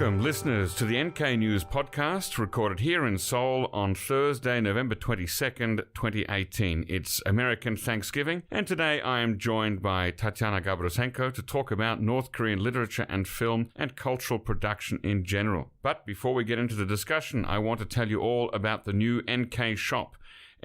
Welcome, listeners, to the NKNews Podcast, recorded here in Seoul on Thursday, November 22nd, 2018. It's American Thanksgiving, and today I am joined by Tatiana Gabroussenko to talk about North Korean literature and film and cultural production in general. But before we get into the discussion, I want to tell you all about the new NK shop.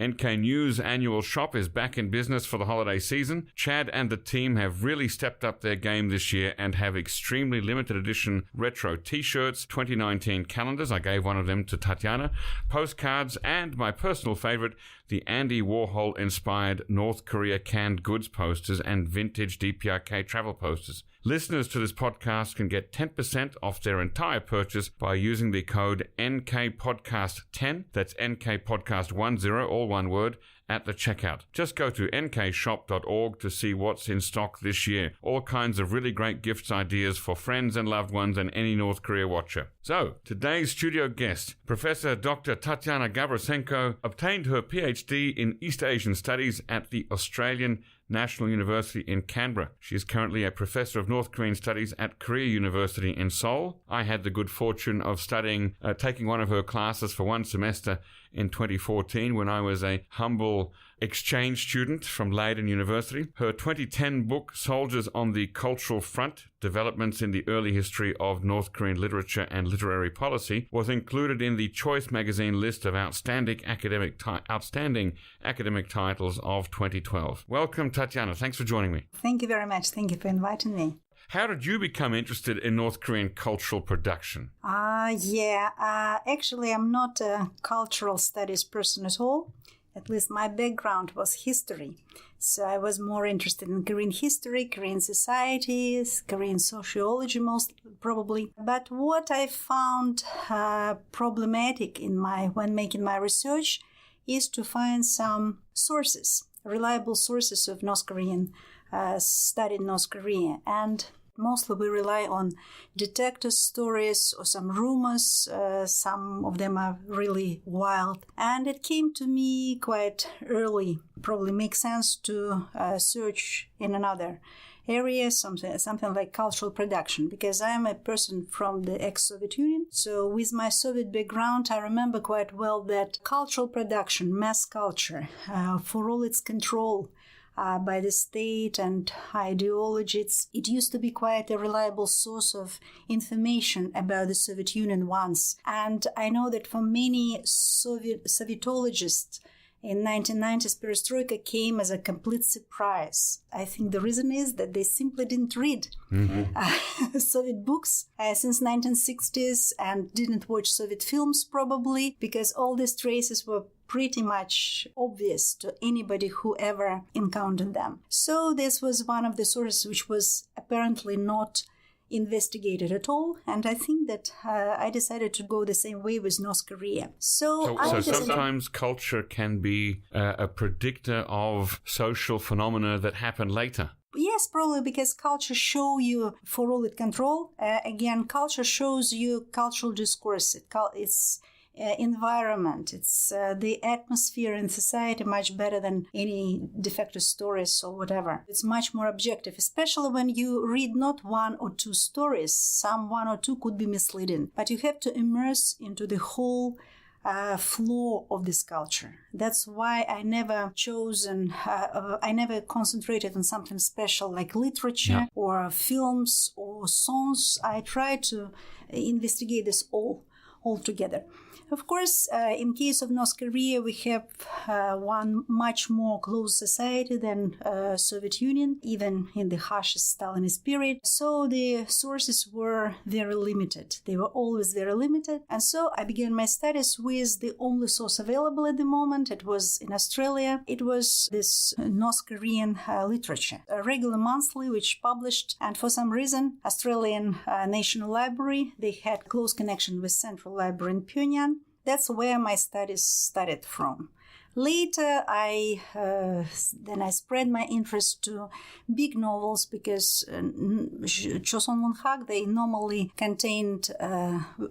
NK News annual shop is back in business for the holiday season. Chad and the team have really stepped up their game this year and have extremely limited edition retro t-shirts, 2019 calendars, I gave one of them to Tatiana, postcards, and my personal favorite, the Andy Warhol inspired North Korea canned goods posters and vintage DPRK travel posters. Listeners to this podcast can get 10% off their entire purchase by using the code NKPodcast10, that's NKPodcast10, all one word, at the checkout. Just go to nkshop.org to see what's in stock this year. All kinds of really great gifts ideas for friends and loved ones and any North Korea watcher. So, today's studio guest, Professor Dr. Tatiana Gabroussenko, obtained her PhD in East Asian Studies at the Australian National University in Canberra. She is currently a professor of North Korean Studies at Korea University in Seoul. I had the good fortune of taking one of her classes for one semester in 2014 when I was a humble exchange student from Leiden University. Her 2010 book, Soldiers on the Cultural Front, Developments in the Early History of North Korean Literature and Literary Policy, was included in the Choice magazine list of outstanding academic titles of 2012. Welcome, Tatiana. Thanks for joining me. Thank you very much. Thank you for inviting me. How did you become interested in North Korean cultural production? Actually, I'm not a cultural studies person at all. At least my background was history. So I was more interested in Korean history, Korean societies, Korean sociology most probably. But what I found problematic when making my research is to find some sources, reliable sources of North Korean study in North Korea. And mostly we rely on detective stories or some rumors. Some of them are really wild. And it came to me quite early. Probably makes sense to search in another area, something like cultural production, because I am a person from the ex-Soviet Union. So with my Soviet background, I remember quite well that cultural production, mass culture, for all its control by the state and ideology, it used to be quite a reliable source of information about the Soviet Union once. And I know that for many Sovietologists in 1990s, perestroika came as a complete surprise. I think the reason is that they simply didn't read Soviet books since 1960s and didn't watch Soviet films probably, because all these traces were pretty much obvious to anybody who ever encountered them. So this was one of the sources which was apparently not investigated at all, and I think that I decided to go the same way with North Korea. So sometimes culture can be a predictor of social phenomena that happen later. Yes, probably because culture shows you, for all it control, culture shows you cultural discourse. It's environment, it's the atmosphere in society much better than any defective stories or whatever. It's much more objective, especially when you read not one or two stories. Some one or two could be misleading, but you have to immerse into the whole flow of this culture. That's why I never concentrated on something special like literature or films or songs. I try to investigate this all together. Of course, in case of North Korea, we have one much more close society than Soviet Union, even in the harshest Stalinist period. So the sources were very limited. They were always very limited. And so I began my studies with the only source available at the moment. It was in Australia. It was this North Korean literature, a regular monthly, which published. And for some reason, Australian National Library, they had close connection with Central Library in Pyongyang. That's where my studies started from. Later, I spread my interest to big novels because Choson Wonhak, they normally contained,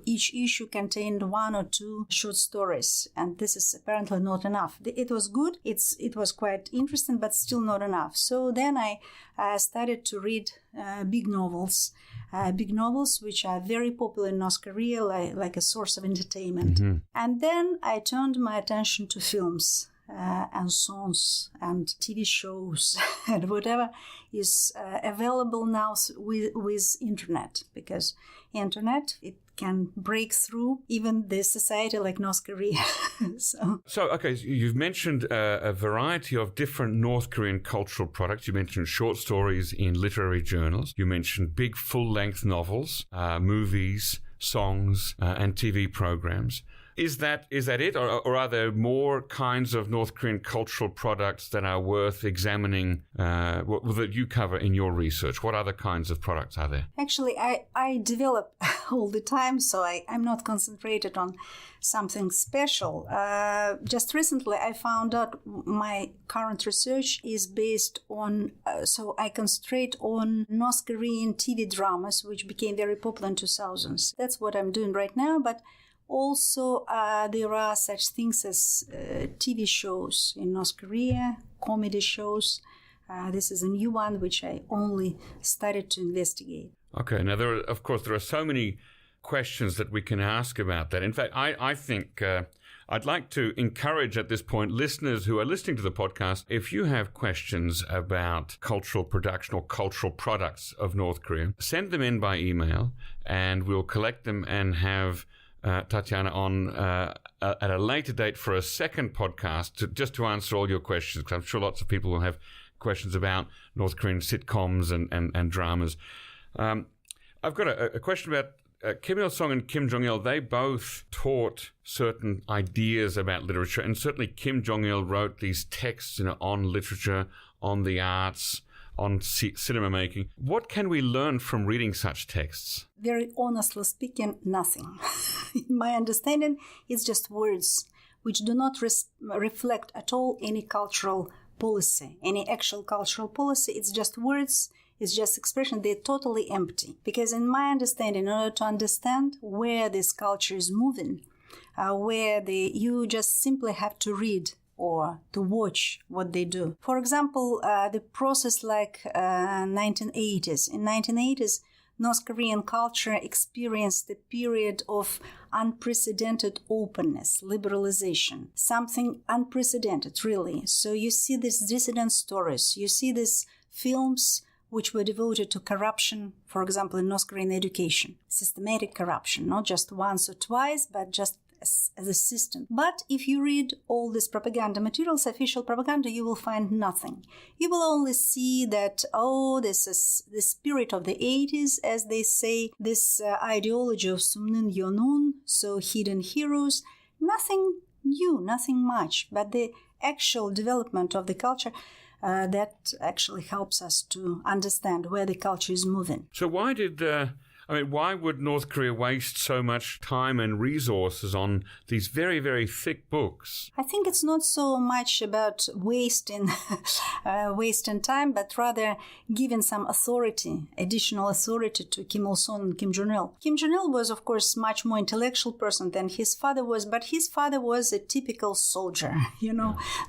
each issue contained one or two short stories, and this is apparently not enough. It was good, it was quite interesting, but still not enough. So then I started to read big novels. big novels, which are very popular in North Korea, like a source of entertainment. And then I turned my attention to films and songs and TV shows and whatever is available now with internet, because internet, it can break through even the society like North Korea. So, okay, so you've mentioned a variety of different North Korean cultural products. You mentioned short stories in literary journals. You mentioned big full-length novels, movies, songs, and TV programs. Is that it, or are there more kinds of North Korean cultural products that are worth examining, that you cover in your research? What other kinds of products are there? Actually, I develop all the time, so I'm not concentrated on something special. Just recently, I found out my current research is based on, so I concentrate on North Korean TV dramas, which became very popular in 2000s. That's what I'm doing right now, but also, there are such things as TV shows in North Korea, comedy shows. This is a new one which I only started to investigate. Okay, now there are so many questions that we can ask about that. In fact, I think I'd like to encourage at this point listeners who are listening to the podcast, if you have questions about cultural production or cultural products of North Korea, send them in by email and we'll collect them and have Tatiana on at a later date for a second podcast just to answer all your questions, because I'm sure lots of people will have questions about North Korean sitcoms and dramas. I've got a question about Kim Il-sung and Kim Jong-il. They both taught certain ideas about literature, and certainly Kim Jong-il wrote these texts on literature, on the arts, on cinema making. What can we learn from reading such texts? Very honestly speaking, nothing. In my understanding, it's just words which do not reflect at all any cultural policy, any actual cultural policy. It's just words, it's just expression. They're totally empty. Because in my understanding, in order to understand where this culture is moving, you just simply have to read or to watch what they do. For example, the process like 1980s. In 1980s, North Korean culture experienced a period of unprecedented openness, liberalization, something unprecedented, really. So you see these dissident stories, you see these films which were devoted to corruption, for example, in North Korean education, systematic corruption, not just once or twice, but just as a system. But if you read all these propaganda materials, official propaganda, you will find nothing. You will only see that, this is the spirit of the 80s, as they say, this ideology of Sumnin Yonun, so hidden heroes, nothing new, nothing much, but the actual development of the culture that actually helps us to understand where the culture is moving. So why would North Korea waste so much time and resources on these very, very thick books? I think it's not so much about wasting time, but rather giving some authority, additional authority to Kim Il-sung and Kim Jong-il. Kim Jong-il was, of course, much more intellectual person than his father was, but his father was a typical soldier,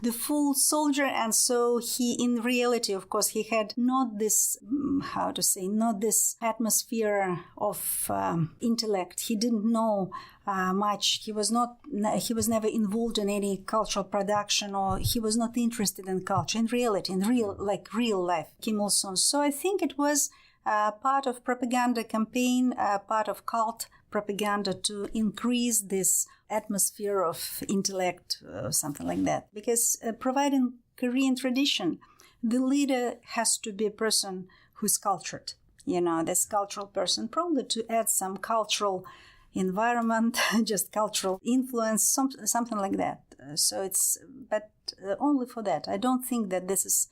the full soldier, and so he, in reality, of course, he had not this, not this atmosphere of intellect. He didn't know much. He was never involved in any cultural production, or he was not interested in culture, in reality, in real life, Kim Il-sung. So I think it was part of propaganda campaign, part of cult propaganda to increase this atmosphere of intellect, something like that. Because providing Korean tradition, the leader has to be a person who's cultured. This cultural person, probably to add some cultural environment, just cultural influence, something like that. But only for that. I don't think that this is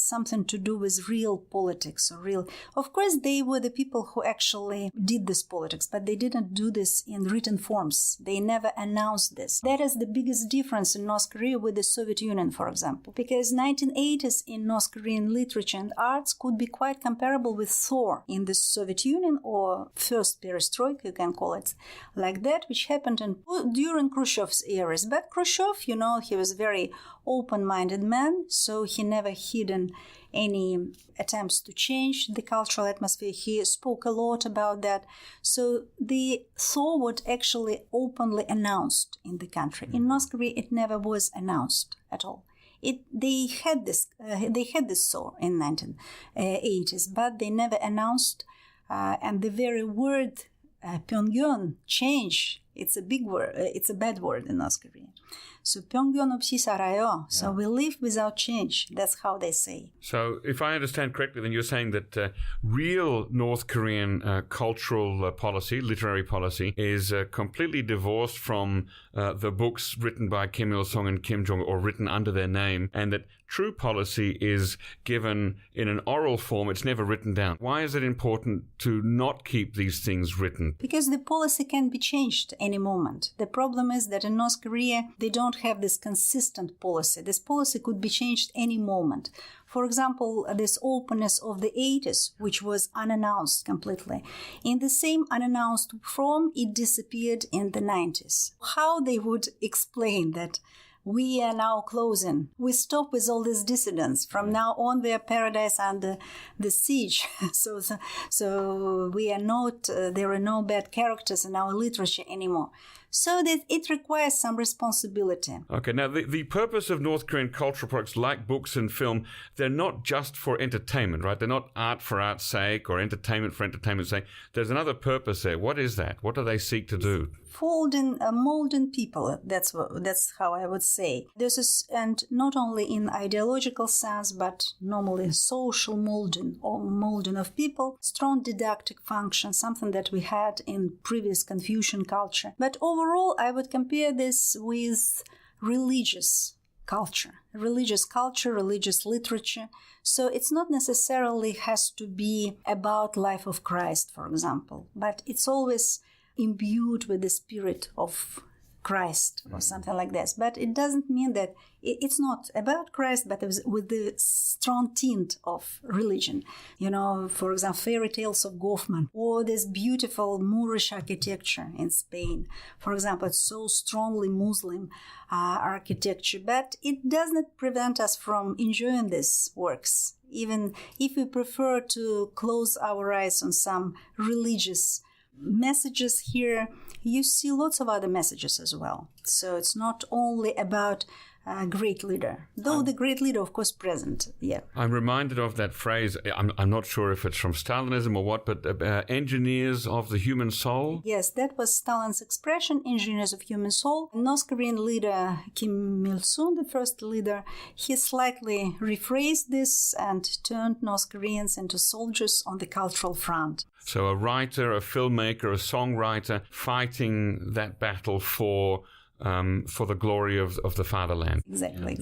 something to do with real politics or real. Of course, they were the people who actually did this politics, but they didn't do this in written forms. They never announced this. That is the biggest difference in North Korea with the Soviet Union, for example, because 1980s in North Korean literature and arts could be quite comparable with Thor in the Soviet Union, or first perestroika, you can call it like that, which happened during Khrushchev's eras. But Khrushchev, he was a very open-minded man, so he never hid forbidden any attempts to change the cultural atmosphere. He spoke a lot about that. So the Thaw was actually openly announced in the country. In North Korea, it never was announced at all. They had this Thaw in 1980s, but they never announced. And the very word Pyongyang, change, it's a big word. It's a bad word in North Korea. So Pyongyang 없이 살아요. So we live without change. That's how they say. So if I understand correctly, then you're saying that real North Korean cultural policy, literary policy, is completely divorced from the books written by Kim Il-sung and Kim Jong, or written under their name, and that true policy is given in an oral form. It's never written down. Why is it important to not keep these things written? Because the policy can be changed any moment. The problem is that in North Korea, they don't have this consistent policy. This policy could be changed any moment. For example, this openness of the 80s, which was unannounced completely. In the same unannounced form, it disappeared in the 90s. How they would explain that we are now closing. We stop with all these dissidents. From now on, we are paradise under the siege. So we are not, there are no bad characters in our literature anymore. So that it requires some responsibility. Okay, now the purpose of North Korean cultural products like books and film, they're not just for entertainment, right? They're not art for art's sake or entertainment for entertainment's sake. There's another purpose there. What is that? What do they seek to do? Molding people. That's how I would say. This is, and not only in ideological sense, but normally social molding or molding of people. Strong didactic function, something that we had in previous Confucian culture. But overall, I would compare this with religious culture, religious literature. So it's not necessarily has to be about life of Christ, for example, but it's always imbued with the spirit of Christ or something like this. But it doesn't mean that it's not about Christ, but with the strong tint of religion. You know, for example, fairy tales of Goffman, or this beautiful Moorish architecture in Spain. For example, it's so strongly Muslim architecture, but it does not prevent us from enjoying these works, even if we prefer to close our eyes on some religious messages here. You see lots of other messages as well. So it's not only about a great leader, though the great leader, of course, present. Yeah. I'm reminded of that phrase. I'm not sure if it's from Stalinism or what, but engineers of the human soul. Yes, that was Stalin's expression, engineers of human soul. North Korean leader Kim Il-sung, the first leader, he slightly rephrased this and turned North Koreans into soldiers on the cultural front. So a writer, a filmmaker, a songwriter fighting that battle for the glory of the fatherland. Exactly,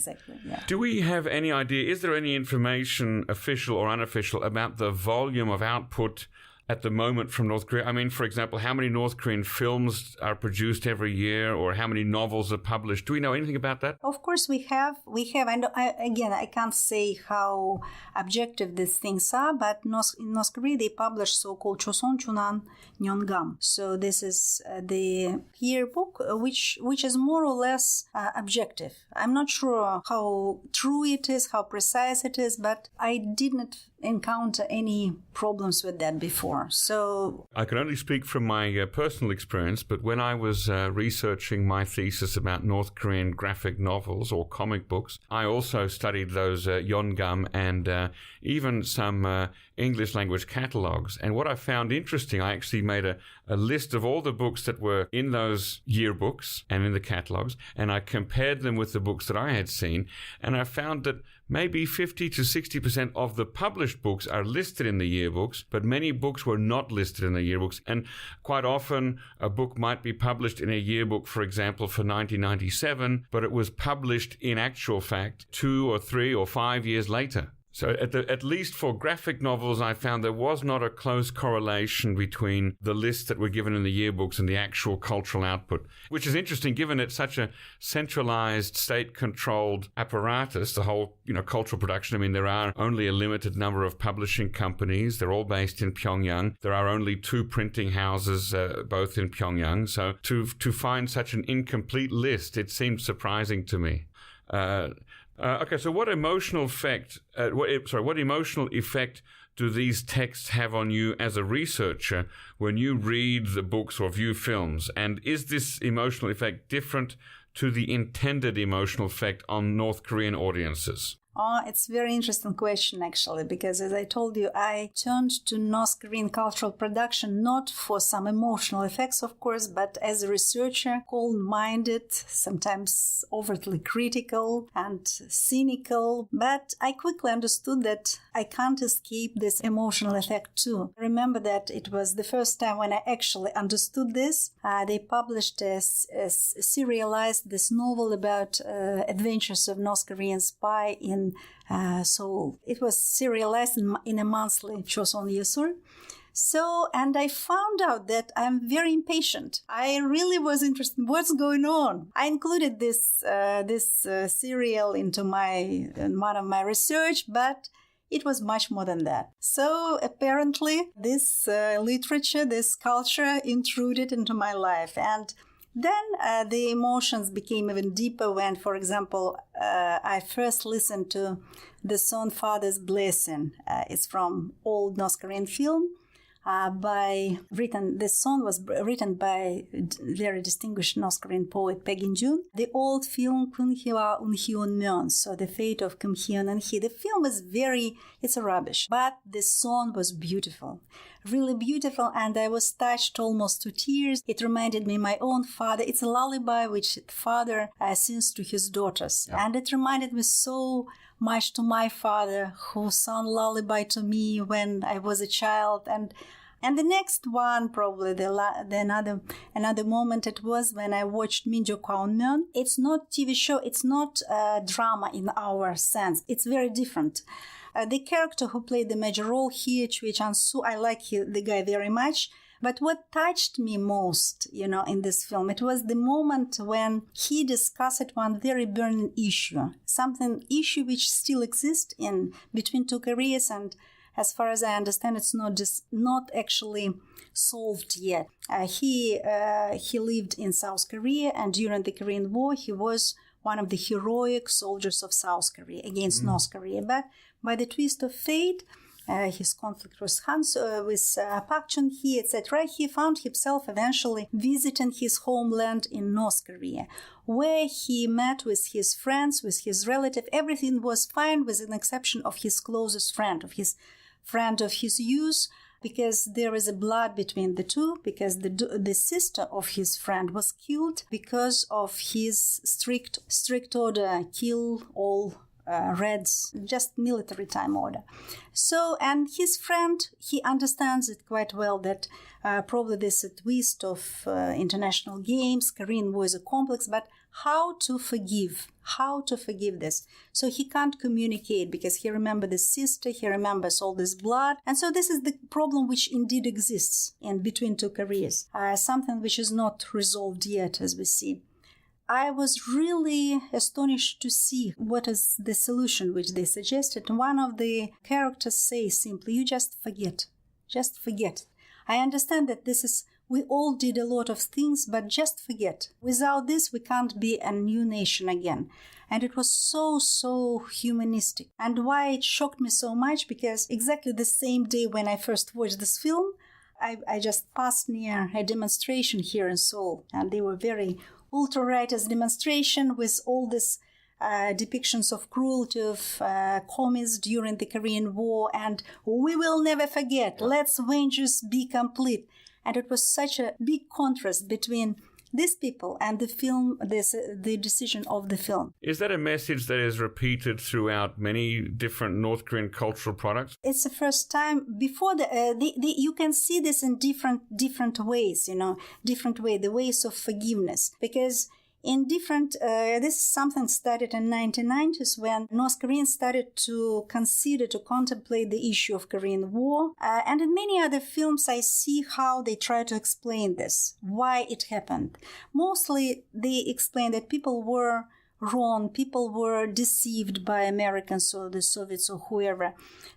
yeah. Do we have any idea, is there any information, official or unofficial, about the volume of output at the moment from North Korea? I mean, for example, how many North Korean films are produced every year, or how many novels are published? Do we know anything about that? Of course we have. I can't say how objective these things are, but in North Korea they publish so-called Choson Chunan Nyongam. So this is the yearbook, which is more or less objective. I'm not sure how true it is, how precise it is, but I did not encounter any problems with that before. So I can only speak from my personal experience, but when I was researching my thesis about North Korean graphic novels or comic books, I also studied those Yongam and even some English language catalogs. And what I found interesting, I actually made a list of all the books that were in those yearbooks and in the catalogs, and I compared them with the books that I had seen, and I found that maybe 50 to 60% of the published books are listed in the yearbooks, but many books were not listed in the yearbooks. And quite often, a book might be published in a yearbook, for example, for 1997, but it was published in actual fact 2 or 3 or 5 years later. So at least for graphic novels, I found there was not a close correlation between the lists that were given in the yearbooks and the actual cultural output, which is interesting given it's such a centralized, state-controlled apparatus, the whole, cultural production. I mean, there are only a limited number of publishing companies. They're all based in Pyongyang. There are only 2 printing houses, both in Pyongyang. So to find such an incomplete list, it seemed surprising to me. Okay, so what emotional effect? What emotional effect do these texts have on you as a researcher when you read the books or view films? And is this emotional effect different to the intended emotional effect on North Korean audiences? Oh, it's a very interesting question, actually, because as I told you, I turned to North Korean cultural production not for some emotional effects, of course, but as a researcher, cold-minded, sometimes overtly critical and cynical. But I quickly understood that I can't escape this emotional effect too. I remember that it was the first time when I actually understood this. They published serialized this novel about adventures of North Korean spy in Seoul. It was serialized in a monthly Chosun Yesur. So, and I found out that I'm very impatient. I really was interested in what's going on. I included this serial into one of my research, but it was much more than that. So apparently this literature, this culture intruded into my life. And then the emotions became even deeper when, for example, I first listened to the song Father's Blessing. It's from old North Korean film. This song was written by very distinguished North Korean poet Baek In-jun. The old film Kun Hwa Un Hyun Myeon, so the fate of Kim Hyun and Hee. The film is it's a rubbish, but the song was beautiful, really beautiful, and I was touched almost to tears. It reminded me of my own father. It's a lullaby which father sings to his daughters, and it reminded me so much to my father, who sang lullaby to me when I was a child. And the next one, probably another moment, it was when I watched Minjo Kwaunmyeon. It's not TV show, it's not drama in our sense. It's very different. The character who played the major role here, Choi Chan-soo, I like the guy very much. But what touched me most, in this film, it was the moment when he discussed one very burning issue, issue which still exists in between two Koreas, and as far as I understand, it's not actually solved yet. He lived in South Korea, and during the Korean War, he was one of the heroic soldiers of South Korea against North Korea. But by the twist of fate, his conflict with Park Chung-hee, etc., he found himself eventually visiting his homeland in North Korea, where he met with his friends, with his relative. Everything was fine with an exception of his closest friend, of his friend of his youth, because there is a blood between the two, because the sister of his friend was killed because of his strict order, kill all Reds, just military time order. So, and his friend, he understands it quite well that probably this twist of international games, Korean war is a complex, but how to forgive this. So he can't communicate because he remembers the sister, he remembers all this blood. And so this is the problem which indeed exists in between two Koreas, something which is not resolved yet, as we see. I was really astonished to see what is the solution which they suggested. One of the characters says simply, you just forget. Just forget. I understand that we all did a lot of things, but just forget. Without this, we can't be a new nation again. And it was so humanistic. And why it shocked me so much, because exactly the same day when I first watched this film, I just passed near a demonstration here in Seoul, and they were very ultra-rightist demonstration with all these depictions of cruelty of commies during the Korean War, and we will never forget, let's vengeance be complete. And it was such a big contrast between these people and the film, the decision of the film. Is that a message that is repeated throughout many different North Korean cultural products? It's the first time. Before you can see this in different ways, different way, the ways of forgiveness, because in different, this is something started in 1990s when North Koreans started to contemplate the issue of Korean War. And in many other films, I see how they try to explain this, why it happened. Mostly, they explain that people were wrong, people were deceived by Americans or the Soviets or whoever.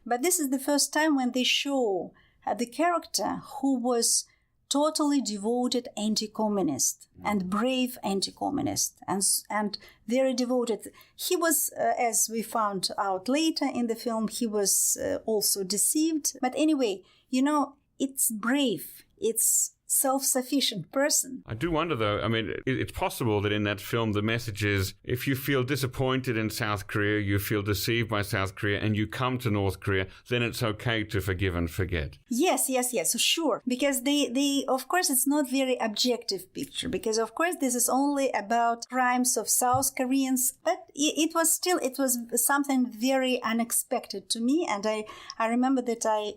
But this is the first time when they show the character who was totally devoted anti-communist and brave anti-communist and very devoted. He was, as we found out later in the film, he was also deceived. But anyway, it's brave. It's self-sufficient person. I do wonder, though, I mean, it's possible that in that film the message is, if you feel disappointed in South Korea, you feel deceived by South Korea, and you come to North Korea, then it's okay to forgive and forget. Yes, sure. Because they of course, it's not very objective picture, because of course this is only about crimes of South Koreans, but it was something very unexpected to me, and I remember that I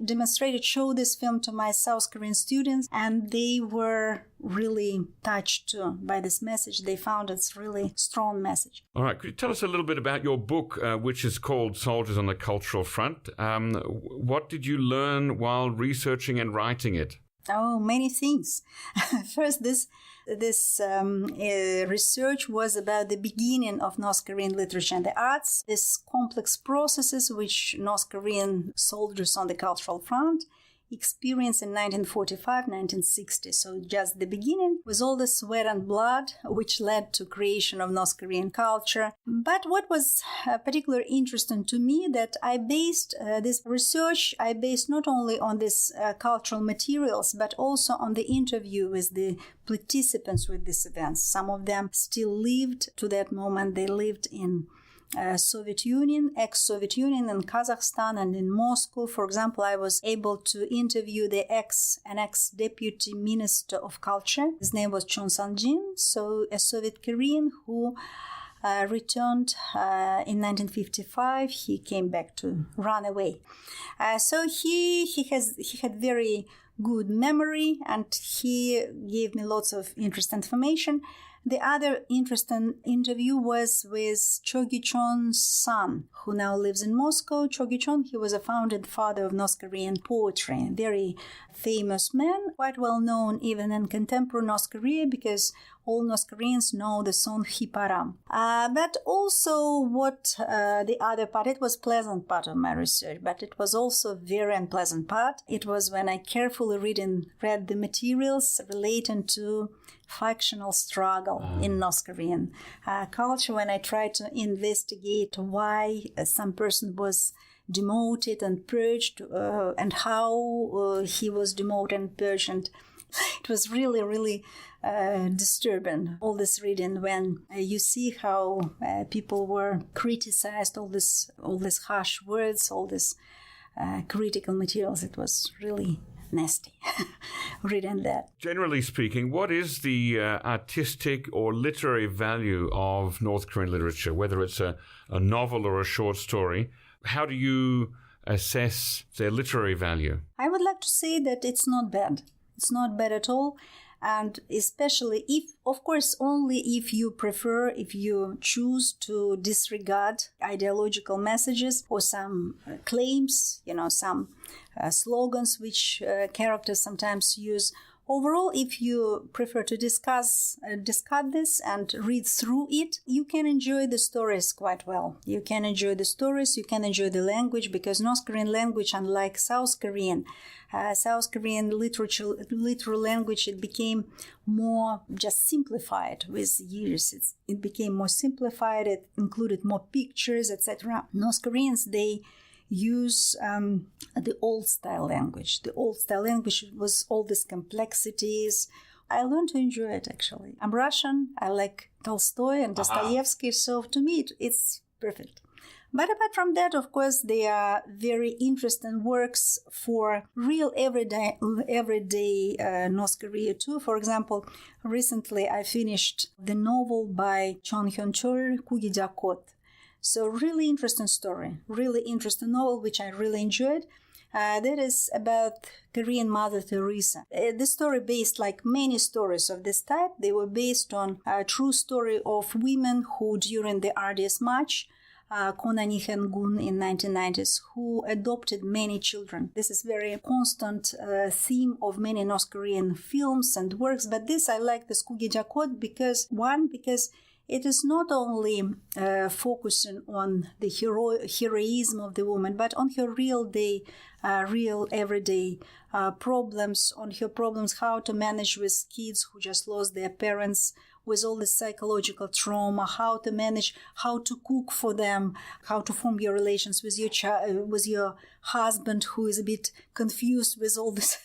showed this film to my South Korean students, and they were really touched by this message. They found it's really strong message. All right. Could you tell us a little bit about your book, which is called Soldiers on the Cultural Front? What did you learn while researching and writing it? Oh, many things. First, this research was about the beginning of North Korean literature and the arts, these complex processes which North Korean soldiers on the cultural front experienced in 1945, 1960. So just the beginning with all the sweat and blood which led to creation of North Korean culture. But what was particularly interesting to me that I based this research, not only on these cultural materials, but also on the interview with the participants with these events. Some of them still lived to that moment. They lived in Soviet Union, ex-Soviet Union, in Kazakhstan and in Moscow. For example, I was able to interview an ex-deputy minister of culture. His name was Chon Sang-jin, so a Soviet Korean who returned in 1955. He came back to run away. So he had very good memory, and he gave me lots of interesting information. The other interesting interview was with Cho Gi-chon's son, who now lives in Moscow. Cho Gi-chon, he was a founding father of North Korean poetry, very famous man, quite well known even in contemporary North Korea, because all North Koreans know the song Hiparam. But also what the other part, it was pleasant part of my research, but it was also very unpleasant part. It was when I carefully read the materials relating to factional struggle in North Korean culture, when I tried to investigate why some person was demoted and purged and how he was demoted and purged. And it was really, really disturbing, all this reading, when you see how people were criticized, all this harsh words, all this critical materials. It was really nasty reading that. Generally speaking, what is the artistic or literary value of North Korean literature, whether it's a novel or a short story? How do you assess their literary value? I would like to say that it's not bad. It's not bad at all. And especially only if you choose to disregard ideological messages or some claims, some slogans which characters sometimes use. Overall, if you prefer to discuss this and read through it, you can enjoy the stories quite well. You can enjoy the stories, you can enjoy the language, because North Korean language, unlike South Korean literal language, it became more just simplified with years. It became more simplified, it included more pictures, etc. North Koreans, they use the old-style language. The old-style language was all these complexities. I learned to enjoy it, actually. I'm Russian. I like Tolstoy and Dostoevsky, so to me, it's perfect. But apart from that, of course, there are very interesting works for real everyday North Korea too. For example, recently I finished the novel by Chon Hyun-chol, Kugi-jakot. So really interesting story, really interesting novel, which I really enjoyed. That is about Korean Mother Teresa. The story based, like many stories of this type, they were based on a true story of women who, during the RDS march, Konani-Hengun in 1990s, who adopted many children. This is very constant theme of many North Korean films and works. But this, I like this Kugi-jakot because it is not only focusing on the heroism of the woman, but on her real everyday problems, on her problems, how to manage with kids who just lost their parents, with all the psychological trauma, how to manage, how to cook for them, how to form your relations with your husband who is a bit confused with all this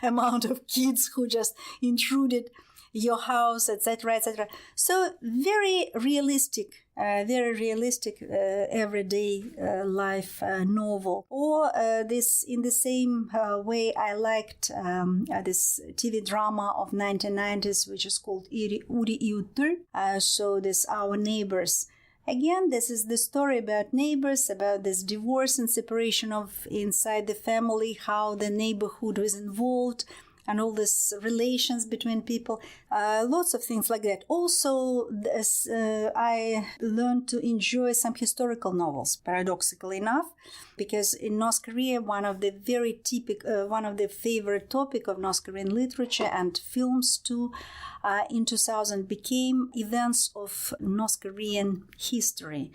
amount of kids who just intruded your house, etc., etc. So very realistic everyday life novel. Or this, in the same way, I liked this TV drama of 1990s, which is called Uri Yutur. So this Our Neighbors. Again, this is the story about neighbors, about this divorce and separation of inside the family, how the neighborhood was involved, and all these relations between people, lots of things like that. Also, I learned to enjoy some historical novels, paradoxically enough, because in North Korea, one of the favorite topic of North Korean literature and films too, in 2000 became events of North Korean history,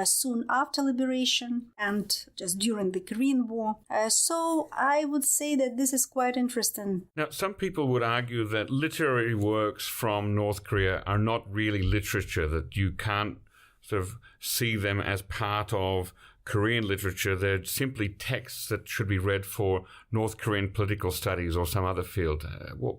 soon after liberation and just during the Korean War. So I would say that this is quite interesting. Now, some people would argue that literary works from North Korea are not really literature, that you can't sort of see them as part of Korean literature. They're simply texts that should be read for North Korean political studies or some other field.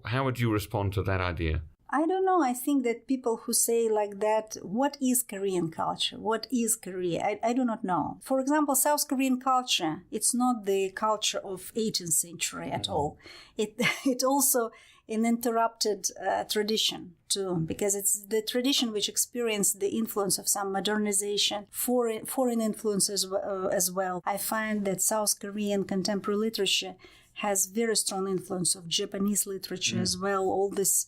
How would you respond to that idea? I don't know. I think that people who say like that, what is Korean culture? What is Korea? I do not know. For example, South Korean culture, it's not the culture of 18th century at all. It also an interrupted tradition too, because it's the tradition which experienced the influence of some modernization, foreign influences as well. I find that South Korean contemporary literature has very strong influence of Japanese literature as well. All this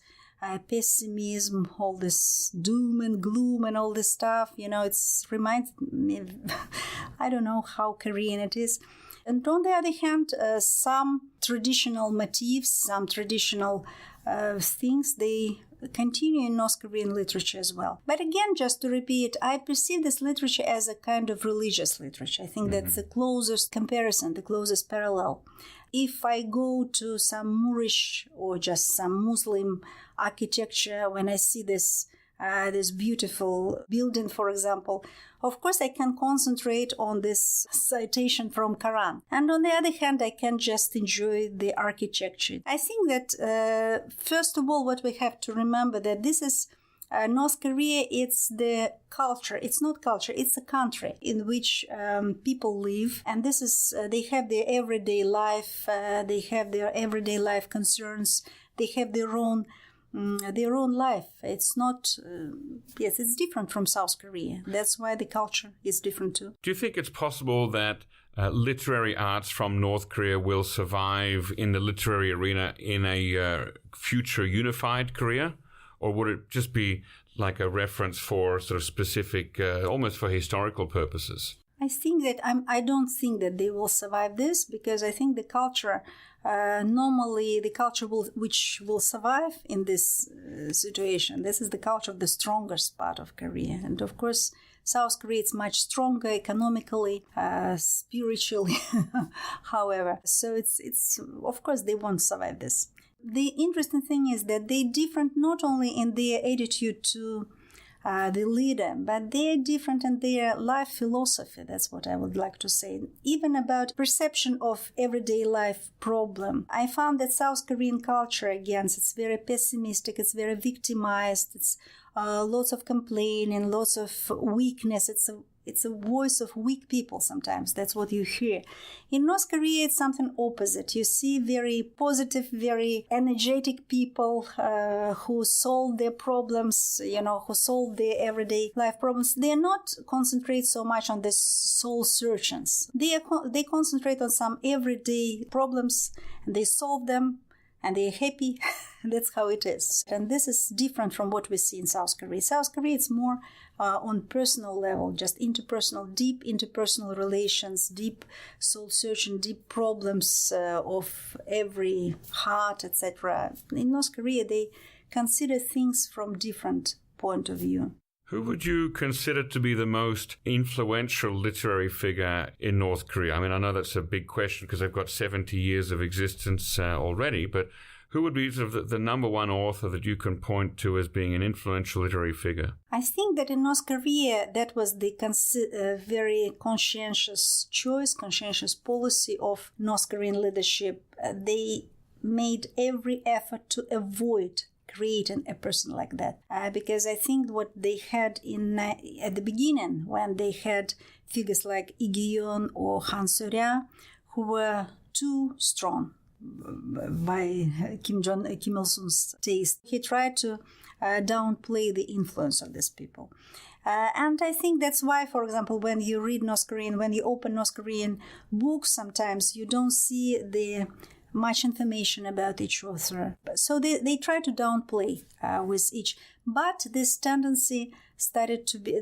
pessimism, all this doom and gloom and all this stuff, it reminds me, I don't know how Korean it is. And on the other hand, some traditional motifs, some traditional things, they continue in North Korean literature as well. But again, just to repeat, I perceive this literature as a kind of religious literature. I think that's the closest comparison, the closest parallel. If I go to some Moorish or just some Muslim architecture, when I see this beautiful building, for example, of course I can concentrate on this citation from Quran. And on the other hand, I can just enjoy the architecture. I think that, first of all, what we have to remember that this is North Korea, it's the culture. It's not culture, it's a country in which people live. And this is, they have their everyday life, they have their everyday life concerns, they have their own life. It's not, it's different from South Korea. That's why the culture is different too. Do you think it's possible that literary arts from North Korea will survive in the literary arena in a future unified Korea? Or would it just be like a reference for sort of specific, almost for historical purposes? I think that I don't think that they will survive this, because I think the culture, normally the culture which will survive in this situation, this is the culture of the strongest part of Korea. And of course, South Korea is much stronger economically, spiritually, however. So it's of course they won't survive this. The interesting thing is that they're different not only in their attitude to the leader, but they're different in their life philosophy. That's what I would like to say. Even about perception of everyday life problem. I found that South Korean culture, again, it's very pessimistic, it's very victimized, it's lots of complaining, lots of weakness. It's a voice of weak people sometimes. That's what you hear. In North Korea, it's something opposite. You see very positive, very energetic people who solve their problems, who solve their everyday life problems. They are not concentrate so much on the soul searchings. They concentrate on some everyday problems, and they solve them, and they're happy. That's how it is. And this is different from what we see in South Korea. South Korea, it's more on personal level, just interpersonal, deep interpersonal relations, deep soul searching, deep problems of every heart, etc. In North Korea, they consider things from different point of view. Who would you consider to be the most influential literary figure in North Korea? I mean, I know that's a big question because they've got 70 years of existence already, but who would be sort of the number one author that you can point to as being an influential literary figure? I think that in North Korea, that was the very conscientious choice, conscientious policy of North Korean leadership. They made every effort to avoid creating a person like that. Because I think what they had at the beginning, when they had figures like Lee Gi-yeon or Han Seo-rya, who were too strong by Kim Il-sung's taste. He tried to downplay the influence of these people. And I think that's why, for example, when you read North Korean, when you open North Korean books, sometimes you don't see the much information about each author. So they try to downplay with each. But this tendency started to be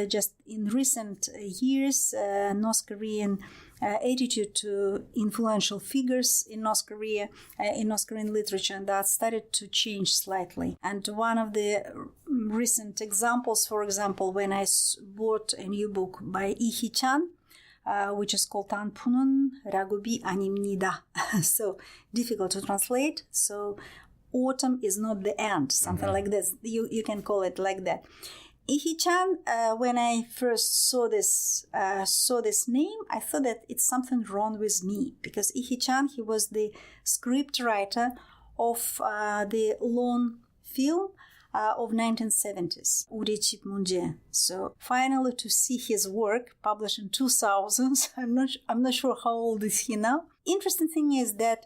just in recent years, North Korean attitude to influential figures in North Korea, in North Korean literature, and that started to change slightly. And one of the recent examples, for example, when I bought a new book by Lee Hee-chan, which is called Tanpunun Ragubi Animnida. So difficult to translate. So autumn is not the end, something like this. You can call it like that. Lee Hee-chan, when I first saw this name, I thought that it's something wrong with me, because Lee Hee-chan, he was the script writer of the long film of 1970s, Uri Chip Munje. So finally, to see his work published in 2000, I'm not sure how old is he now. Interesting thing is that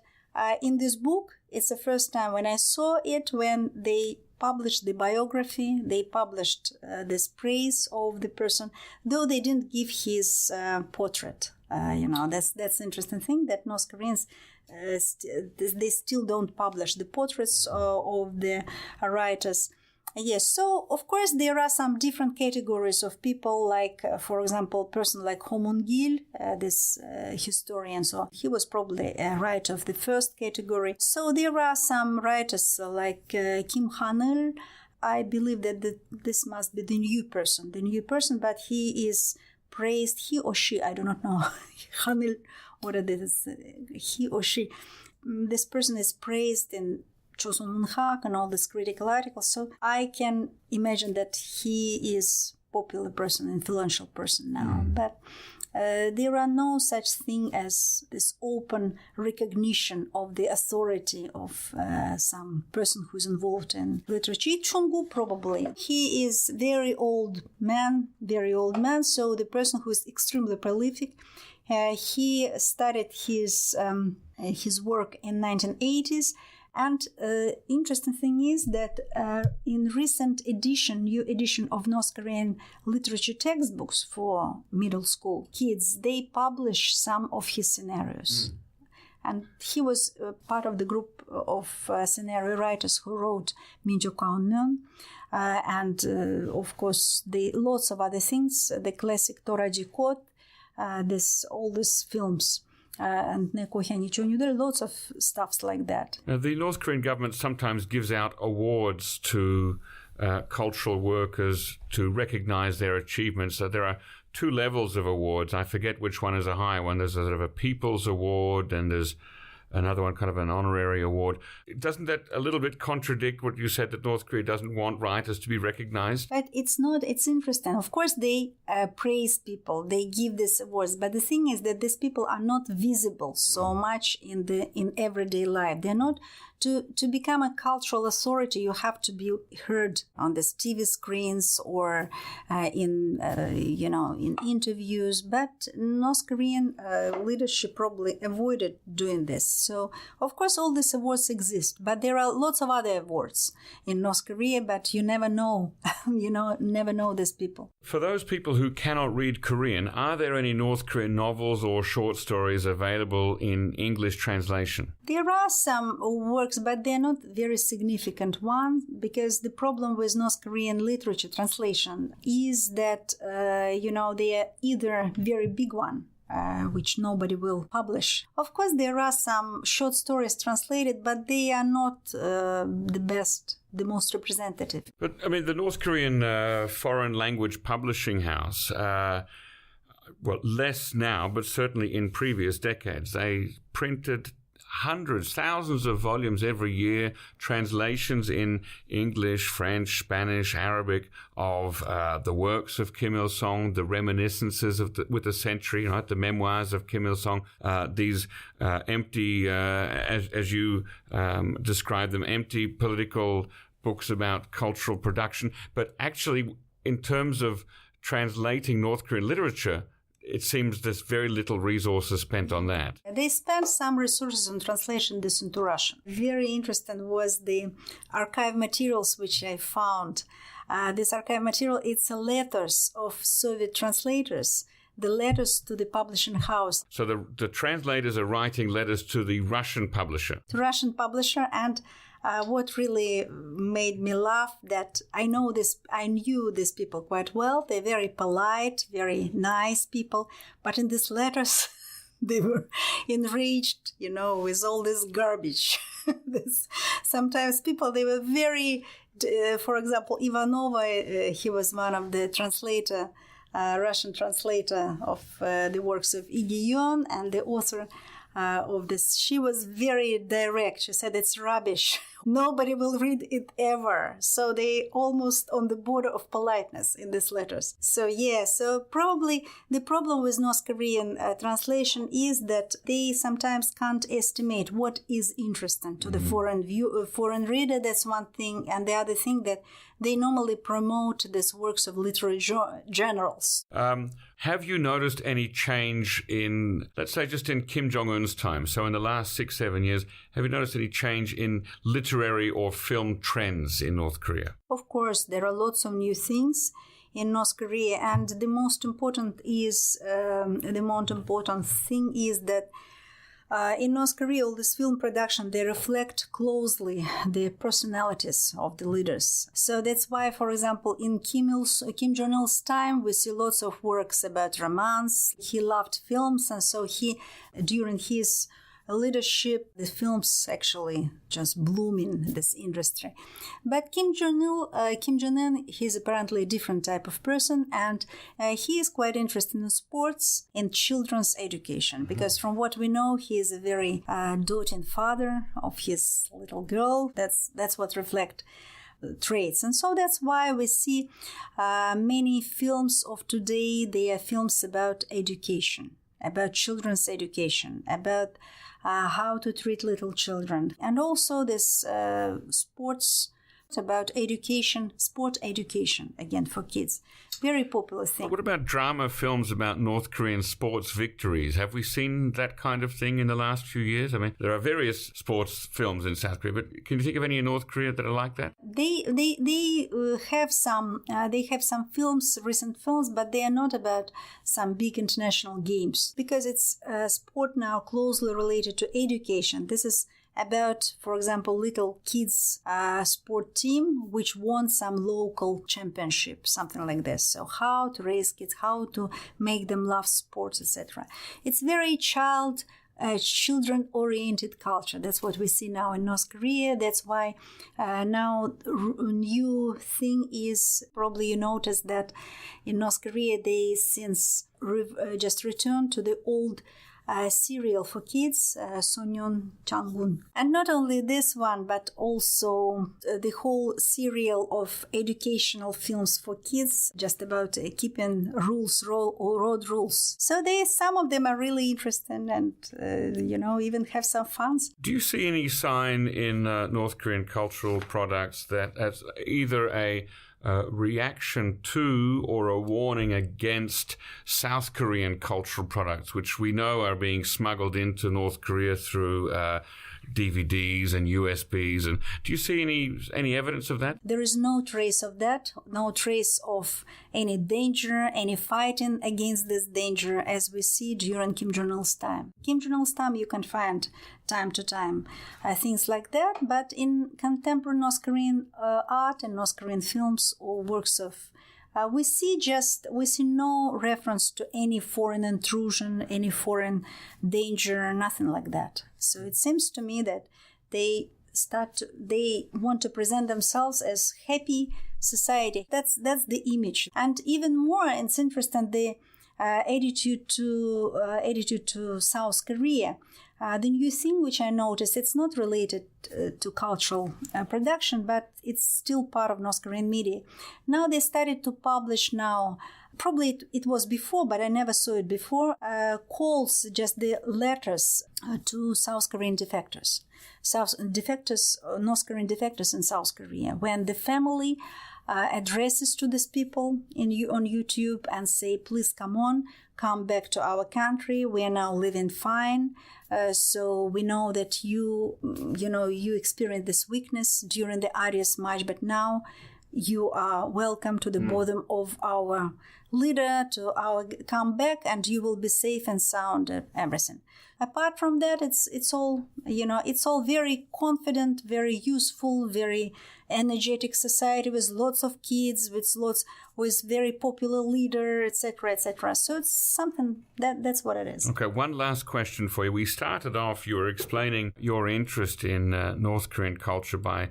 in this book, it's the first time when I saw it, when they published the biography, they published this praise of the person, though they didn't give his portrait. That's interesting thing that North Koreans they still don't publish the portraits of the writers. Yes, so of course there are some different categories of people, like, for example, a person like Ho Moon-gil, this historian, so he was probably a writer of the first category. So there are some writers like Kim Han-il. I believe that this must be the new person, but he is praised, he or she, I do not know, Han-il, what it is, he or she. This person is praised in Chosun Moon-hak and all these critical articles. So I can imagine that he is popular person, influential person now. But there are no such thing as this open recognition of the authority of some person who's involved in literature. Chung-gu probably. He is very old man. So the person who is extremely prolific. He started his work in 1980s. And interesting thing is that in recent new edition of North Korean literature textbooks for middle school kids, they publish some of his scenarios. And he was part of the group of scenario writers who wrote Minjo Kaunmyeon, and of course lots of other things, the classic Toraji Code, all these films. And lots of stuffs like that. Now, the North Korean government sometimes gives out awards to cultural workers to recognize their achievements. So there are two levels of awards. I forget which one is a high one. There's a sort of a People's Award, and there's another one, kind of an honorary award. Doesn't that a little bit contradict what you said, that North Korea doesn't want writers to be recognized? But it's not. It's interesting. Of course, they praise people. They give these awards. But the thing is that these people are not visible so much in everyday life. They're not. To become a cultural authority, you have to be heard on these TV screens or in interviews. But North Korean leadership probably avoided doing this. So, of course, all these awards exist. But there are lots of other awards in North Korea, but you never know. Never know these people. For those people who cannot read Korean, are there any North Korean novels or short stories available in English translation? There are some works, but they're not very significant ones, because the problem with North Korean literature translation is that, they are either very big one, which nobody will publish. Of course, there are some short stories translated, but they are not the best, the most representative. But, I mean, the North Korean foreign language publishing house, well, less now, but certainly in previous decades, they printed hundreds, thousands of volumes every year, translations in English, French, Spanish, Arabic of the works of Kim Il-sung, the reminiscences of with the century, right? The memoirs of Kim Il-sung, these empty, as you describe them, empty political books about cultural production. But actually, in terms of translating North Korean literature, it seems there's very little resources spent on that. They spent some resources on translation this into Russian. Very interesting was the archive materials which I found. This archive material, it's letters of Soviet translators, the letters to the publishing house. So the translators are writing letters to the Russian publisher. The Russian publisher, and what really made me laugh that I knew these people quite well. They're very polite, very nice people. But in these letters, they were enriched, with all this garbage. Sometimes people, they were very, for example, Ivanova, he was one of the Russian translator of the works of Igion, and the author of this. She was very direct. She said it's rubbish. Nobody will read it ever. So they almost on the border of politeness in these letters. So probably the problem with North Korean translation is that they sometimes can't estimate what is interesting to the foreign reader. That's one thing. And the other thing that they normally promote these works of literary journals. Have you noticed any change in, let's say, just in Kim Jong-un's time? So in the last 6-7 years, have you noticed any change in literary or film trends in North Korea? Of course, there are lots of new things in North Korea, and the most important thing is that in North Korea, all this film production, they reflect closely the personalities of the leaders. So that's why, for example, in Kim Jong-il's time, we see lots of works about romance. He loved films, and so during his leadership, the films actually just bloom in this industry. But Kim Jong-un, he's apparently a different type of person, and he is quite interested in sports and children's education, because from what we know, he is a very doting father of his little girl. That's what reflects traits. And so that's why we see many films of today, they are films about education, about children's education, about how to treat little children. And also this sports, about education, sport education, again, for kids. Very popular thing. What about drama films about North Korean sports victories? Have we seen that kind of thing in the last few years? I mean, there are various sports films in South Korea, but can you think of any in North Korea that are like that? They have some films, recent films, but they are not about some big international games, because it's sport now closely related to education. This is about, for example, little kids sport team which won some local championship, something like this. So how to raise kids, how to make them love sports, etc. It's very children-oriented culture. That's what we see now in North Korea. That's why now new thing is, probably you noticed that in North Korea they since just returned to the old serial for kids, Sonyeon Changun. And not only this one, but also the whole serial of educational films for kids, just about keeping road rules. So some of them are really interesting and, even have some fun. Do you see any sign in North Korean cultural products that as either a reaction to or a warning against South Korean cultural products, which we know are being smuggled into North Korea through DVDs and USBs? And do you see any evidence of that? There is no trace of that, no trace of any danger, any fighting against this danger as we see during Kim Jong-il's time. Kim Jong-il's time you can find time to time things like that, but in contemporary North Korean art and North Korean films or works of we see no reference to any foreign intrusion, any foreign danger, nothing like that. So it seems to me that they want to present themselves as happy society. That's the image. And even more, it's interesting, the attitude to South Korea. The new thing which I noticed, it's not related to cultural production, but it's still part of North Korean media. Now they started to publish probably it was before, but I never saw it before, calls, just the letters to South Korean defectors. North Korean defectors in South Korea, when the family addresses to these people on YouTube and say, please come back to our country. We are now living fine. So we know that you experienced this weakness during the Arias March, but now you are welcome to the bosom of our leader, to our comeback, and you will be safe and sound, everything. Apart from that, it's all very confident, very useful, very energetic society with lots of kids, with very popular leader, etc., etc. So it's something that's what it is. Okay, one last question for you. We started off, you were explaining your interest in North Korean culture by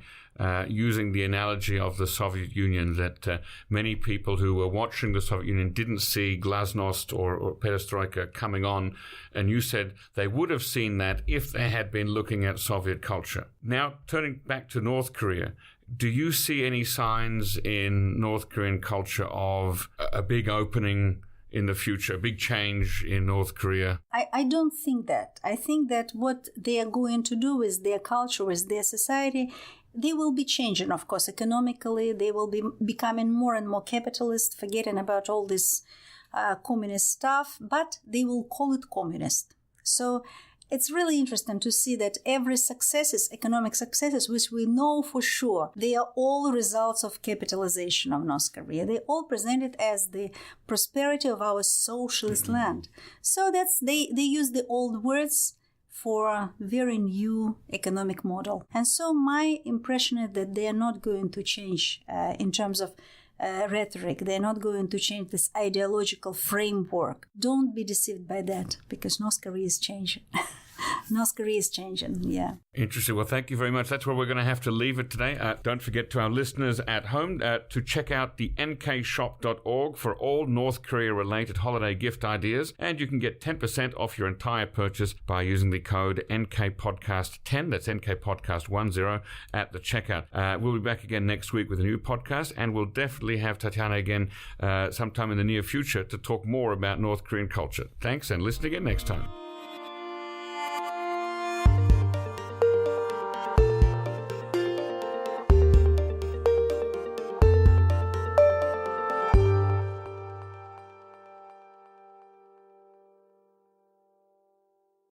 using the analogy of the Soviet Union, that many people who were watching the Soviet Union didn't see glasnost or perestroika coming on, and you said they would have seen that if they had been looking at Soviet culture. Now, turning back to North Korea, do you see any signs in North Korean culture of a big opening in the future, a big change in North Korea? I don't think that. I think that what they are going to do with their culture, with their society, they will be changing, of course, economically. They will be becoming more and more capitalist, forgetting about all this communist stuff, but they will call it communist. So it's really interesting to see that every economic successes, which we know for sure, they are all results of capitalization of North Korea. They all present it as the prosperity of our socialist land. So they use the old words for a very new economic model. And so my impression is that they are not going to change in terms of rhetoric. They're not going to change this ideological framework. Don't be deceived by that, because North Korea is changing. North Korea is changing, yeah. Interesting. Well, thank you very much. That's where we're going to have to leave it today. Don't forget to our listeners at home to check out the nkshop.org for all North Korea-related holiday gift ideas, and you can get 10% off your entire purchase by using the code NKPodcast10, that's NKPodcast10, at the checkout. We'll be back again next week with a new podcast, and we'll definitely have Tatiana again sometime in the near future to talk more about North Korean culture. Thanks, and listen again next time.